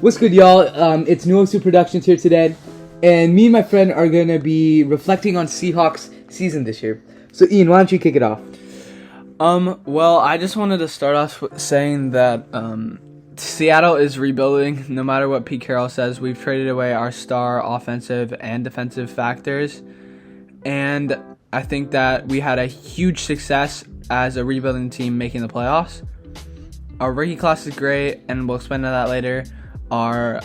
What's good, y'all? It's Nuosu Productions here today, and me and my friend are gonna be reflecting on Seahawks season this year. So, Ian, why don't you kick it off? Well, I just wanted to start off with saying that Seattle is rebuilding. No matter what Pete Carroll says, we've traded away our star offensive and defensive factors, and I think that we had a huge success as a rebuilding team making the playoffs. Our rookie class is great, and we'll expand on that later. Our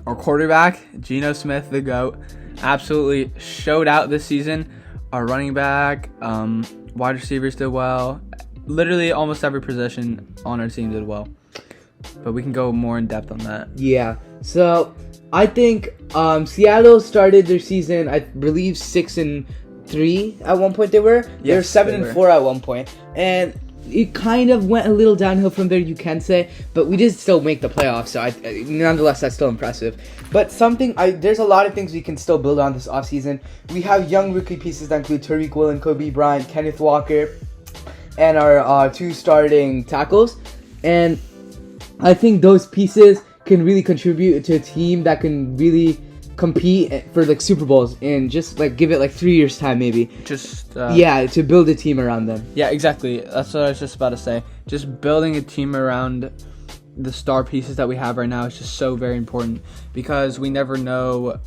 quarterback, Geno Smith, the GOAT, absolutely showed out this season. Our running back, wide receivers did well. Literally almost every position on our team did well. But we can go more in depth on that. Yeah. So I think Seattle started their season, I believe 6-3 at one point. They were 7-4 at one point, and it kind of went a little downhill from there, you can say, but we did still make the playoffs, so nonetheless, that's still impressive. But there's a lot of things we can still build on this offseason. We have young rookie pieces that include Tariq Woolen, Kobe Bryant, Kenneth Walker, and our two starting tackles. And I think those pieces can really contribute to a team that can really compete for like Super Bowls and just like give it like 3 years time maybe. To build a team around them. Yeah, exactly. That's what I was just about to say. Just building a team around the star pieces that we have right now is just so very important because we never know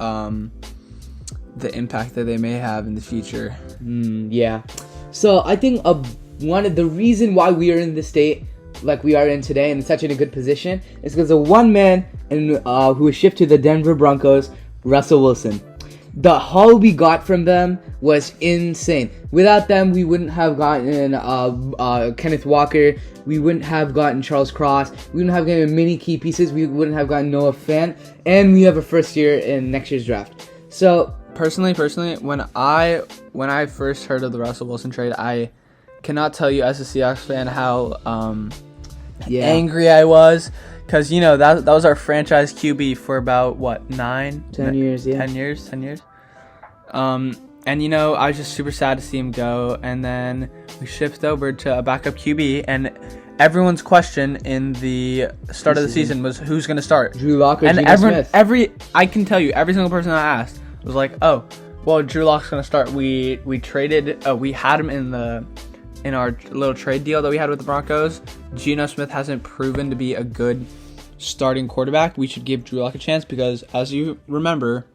the impact that they may have in the future. Yeah. So I think one of the reason why we are in the state like we are in today and in such a good position is because of one man who was shipped to the Denver Broncos, Russell Wilson. The haul we got from them was insane. Without them, we wouldn't have gotten Kenneth Walker. We wouldn't have gotten Charles Cross. We wouldn't have gotten many key pieces. We wouldn't have gotten Noah Fant. And we have a first year in next year's draft. So personally, when I first heard of the Russell Wilson trade, I cannot tell you as a Seahawks fan how angry I was. Because, that was our franchise QB for about, 10 years, yeah. 10 years. And, I was just super sad to see him go. And then we shifted over to a backup QB. And everyone's question in the start of the season was who's going to start? Drew Lock or Geno Smith? I can tell you, every single person I asked was like, oh, well, Drew Lock's going to start. We had him in our little trade deal that we had with the Broncos. Geno Smith hasn't proven to be a good starting quarterback. We should give Drew Lock a chance because, as you remember,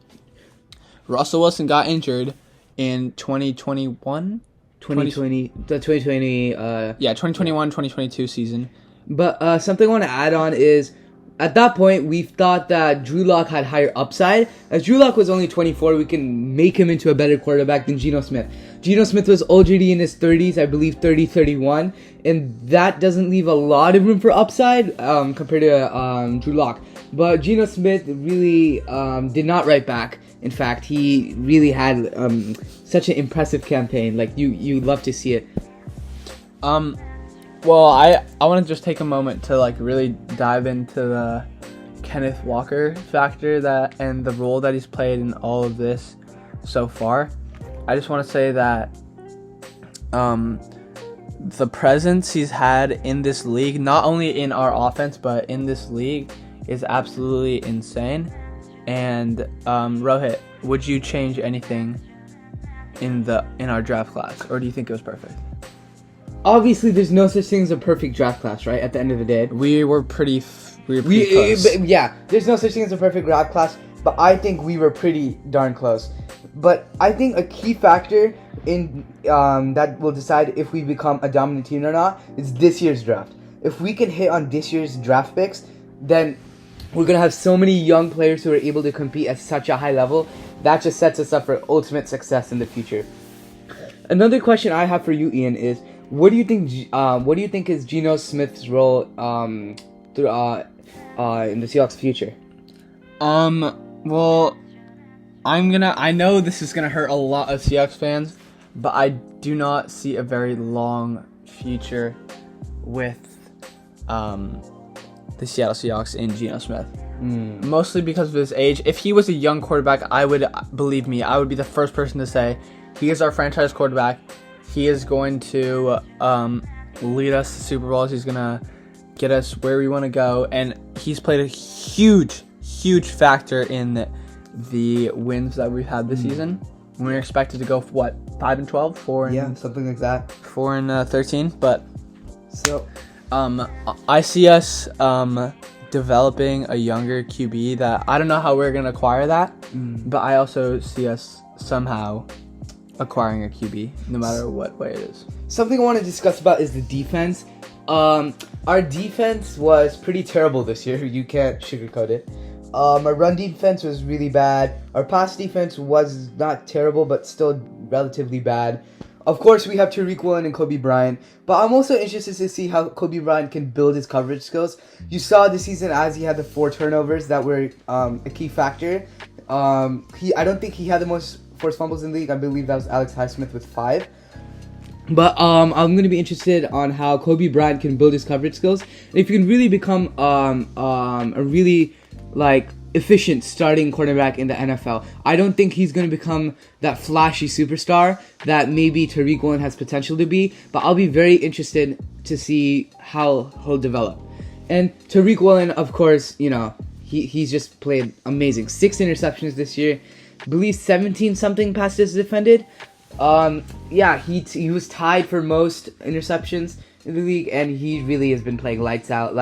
Russell Wilson got injured in 2021? 2020. The 2020. 2021-2022 season. But something I want to add on is, at that point, we thought that Drew Lock had higher upside. As Drew Lock was only 24, we can make him into a better quarterback than Geno Smith. Geno Smith was already in his 30s, I believe 30, 31, and that doesn't leave a lot of room for upside compared to Drew Lock. But Geno Smith really did not write back. In fact, he really had such an impressive campaign. Like, you love to see it. Well, I want to just take a moment to really dive into the Kenneth Walker factor and the role that he's played in all of this so far. I just want to say that the presence he's had in this league, not only in our offense but in this league, is absolutely insane. And Rohit, would you change anything in our draft class, or do you think it was perfect? Obviously, there's no such thing as a perfect draft class, right? At the end of the day, we were pretty close. Yeah, there's no such thing as a perfect draft class, but I think we were pretty darn close. But I think a key factor in that will decide if we become a dominant team or not is this year's draft. If we can hit on this year's draft picks, then we're gonna have so many young players who are able to compete at such a high level. That just sets us up for ultimate success in the future. Another question I have for you, Ian, is what do you think is Geno Smith's role in the Seahawks' future? Well, I know this is gonna hurt a lot of Seahawks fans, but I do not see a very long future with the Seattle Seahawks in Geno Smith. Mostly because of his age. If he was a young quarterback, I would be the first person to say he is our franchise quarterback. He is going to lead us to Super Bowls. He's going to get us where we want to go. And he's played a huge factor in the wins that we've had this season. We're expected to go 5-12, 4 something like that. 4-13, but so I see us developing a younger QB that I don't know how we're gonna acquire that, but I also see us somehow acquiring a QB, no matter what way it is. Something I want to discuss about is the defense. Our defense was pretty terrible this year. You can't sugarcoat it. Our run defense was really bad. Our pass defense was not terrible, but still relatively bad. Of course, we have Tariq Woolen and Kobe Bryant, but I'm also interested to see how Kobe Bryant can build his coverage skills. You saw this season as he had the 4 turnovers that were a key factor. I don't think he had the most forced fumbles in the league. I believe that was Alex Highsmith with 5. But I'm going to be interested on how Kobe Bryant can build his coverage skills. And if you can really become a really efficient starting cornerback in the NFL. I don't think he's going to become that flashy superstar that maybe Tariq Woolen has potential to be, but I'll be very interested to see how he'll develop. And Tariq Woolen, of course, he's just played amazing. 6 interceptions this year. I believe 17-something passes defended. He was tied for most interceptions in the league, and he really has been playing lights out.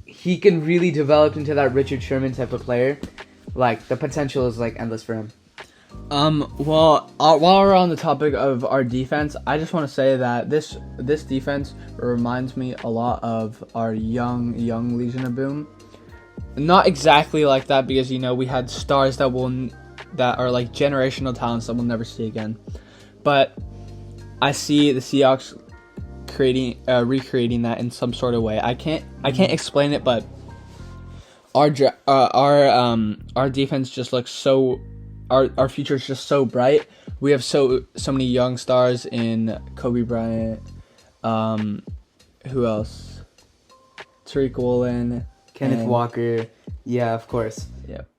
He can really develop into that Richard Sherman type of player. The potential is endless for him. While we're on the topic of our defense, I just want to say that this defense reminds me a lot of our young Legion of Boom. Not exactly like that, because we had stars that are generational talents that we'll never see again. But I see the Seahawks recreating that in some sort of way. I can't explain it, but our defense just looks so. Our future is just so bright. We have so many young stars in Kobe Bryant. Who else? Tariq Woolen, Kenneth Walker. Yeah, of course. Yep.